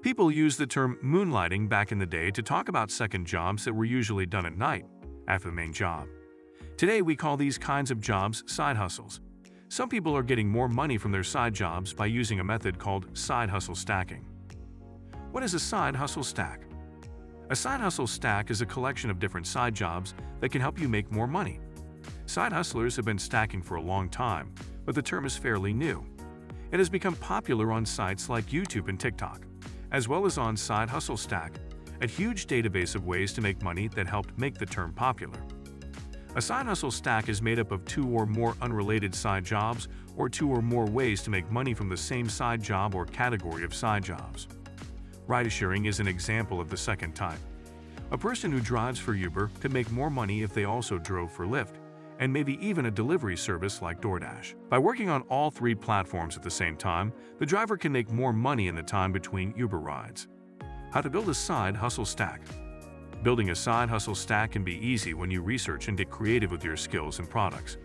People used the term moonlighting back in the day to talk about second jobs that were usually done at night, after the main job. Today, we call these kinds of jobs side hustles. Some people are getting more money from their side jobs by using a method called side hustle stacking. What is a side hustle stack? A side hustle stack is a collection of different side jobs that can help you make more money. Side hustlers have been stacking for a long time, but the term is fairly new. It has become popular on sites like YouTube and TikTok, as well as on Sidehustlestack, a huge database of ways to make money that helped make the term popular. A side hustle stack is made up of 2 or more unrelated side jobs or 2 or more ways to make money from the same side job or category of side jobs. Ride-sharing is an example of the second type. A person who drives for Uber could make more money if they also drove for Lyft, and maybe even a delivery service like DoorDash. By working on all 3 platforms at the same time, the driver can make more money in the time between Uber rides. How to build a side hustle stack. Building a side hustle stack can be easy when you research and get creative with your skills and products.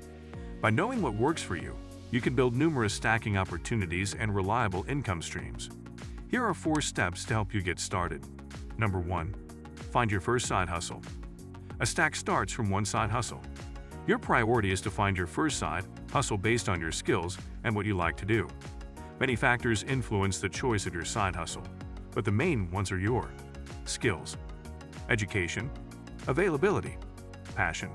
By knowing what works for you, you can build numerous stacking opportunities and reliable income streams. Here are 4 steps to help you get started. Number 1. Find your first side hustle. A stack starts from one side hustle. Your priority is to find your first side hustle based on your skills and what you like to do. Many factors influence the choice of your side hustle, but the main ones are your skills, education, availability, passion,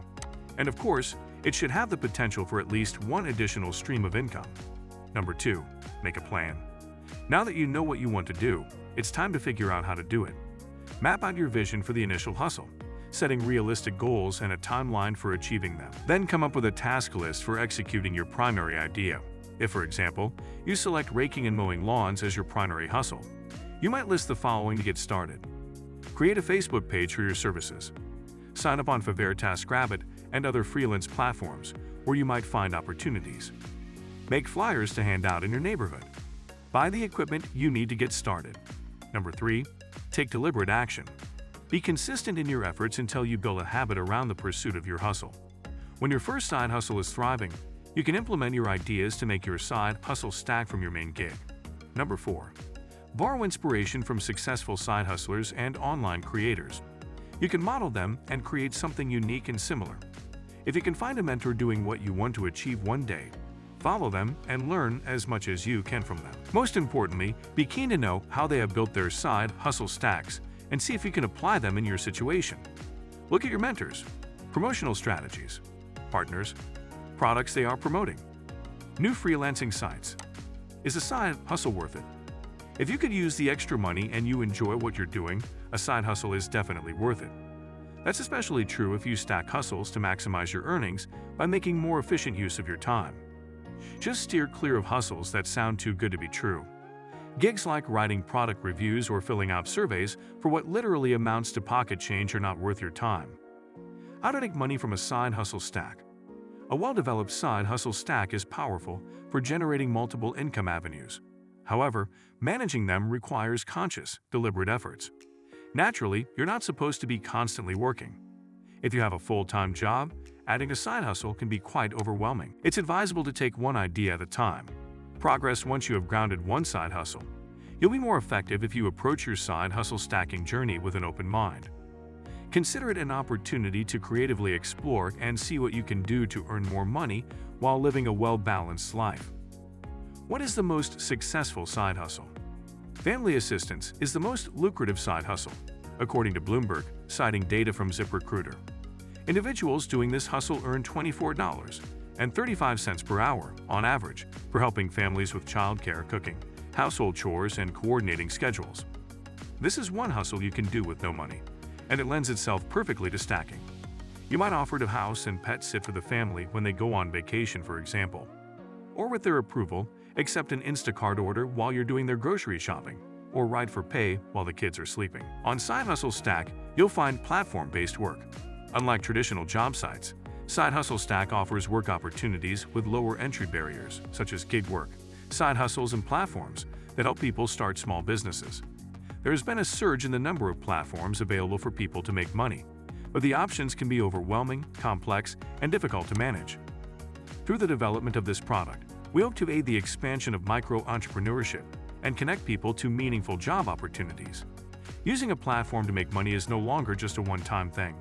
and of course, it should have the potential for at least one additional stream of income. Number 2. Make a plan. Now that you know what you want to do, it's time to figure out how to do it. Map out your vision for the initial hustle, setting realistic goals and a timeline for achieving them. Then come up with a task list for executing your primary idea. If, for example, you select raking and mowing lawns as your primary hustle, you might list the following to get started. Create a Facebook page for your services. Sign up on Fiverr, TaskRabbit, and other freelance platforms where you might find opportunities. Make flyers to hand out in your neighborhood. Buy the equipment you need to get started. Number 3. Take deliberate action. Be consistent in your efforts until you build a habit around the pursuit of your hustle. When your first side hustle is thriving, you can implement your ideas to make your side hustle stack from your main gig. Number 4. Borrow inspiration from successful side hustlers and online creators. You can model them and create something unique and similar. If you can find a mentor doing what you want to achieve one day, follow them and learn as much as you can from them. Most importantly, be keen to know how they have built their side hustle stacks and see if you can apply them in your situation. Look at your mentors, promotional strategies, partners, products they are promoting, new freelancing sites. Is a side hustle worth it? If you could use the extra money and you enjoy what you're doing, a side hustle is definitely worth it. That's especially true if you stack hustles to maximize your earnings by making more efficient use of your time. Just steer clear of hustles that sound too good to be true. Gigs like writing product reviews or filling out surveys for what literally amounts to pocket change are not worth your time. How to make money from a side hustle stack? A well-developed side hustle stack is powerful for generating multiple income avenues. However, managing them requires conscious, deliberate efforts. Naturally, you're not supposed to be constantly working. If you have a full-time job, adding a side hustle can be quite overwhelming. It's advisable to take one idea at a time. Progress once you have grounded one side hustle. You'll be more effective if you approach your side hustle stacking journey with an open mind. Consider it an opportunity to creatively explore and see what you can do to earn more money while living a well-balanced life. What is the most successful side hustle? Family assistance is the most lucrative side hustle, according to Bloomberg, citing data from ZipRecruiter. Individuals doing this hustle earn $24.35 per hour, on average, for helping families with childcare, cooking, household chores, and coordinating schedules. This is one hustle you can do with no money, and it lends itself perfectly to stacking. You might offer to house and pet sit for the family when they go on vacation, for example. Or with their approval, accept an Instacart order while you're doing their grocery shopping, or ride for pay while the kids are sleeping. On Side Hustle Stack, you'll find platform-based work. Unlike traditional job sites, Side Hustle Stack offers work opportunities with lower entry barriers, such as gig work, side hustles, and platforms that help people start small businesses. There has been a surge in the number of platforms available for people to make money, but the options can be overwhelming, complex, and difficult to manage. Through the development of this product, we hope to aid the expansion of micro-entrepreneurship and connect people to meaningful job opportunities. Using a platform to make money is no longer just a one-time thing.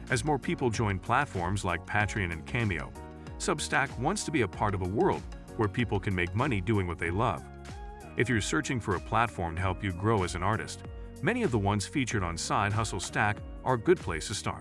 As more people join platforms like Patreon and Cameo, Substack wants to be a part of a world where people can make money doing what they love. If you're searching for a platform to help you grow as an artist, many of the ones featured on Sidehustlestack are a good place to start.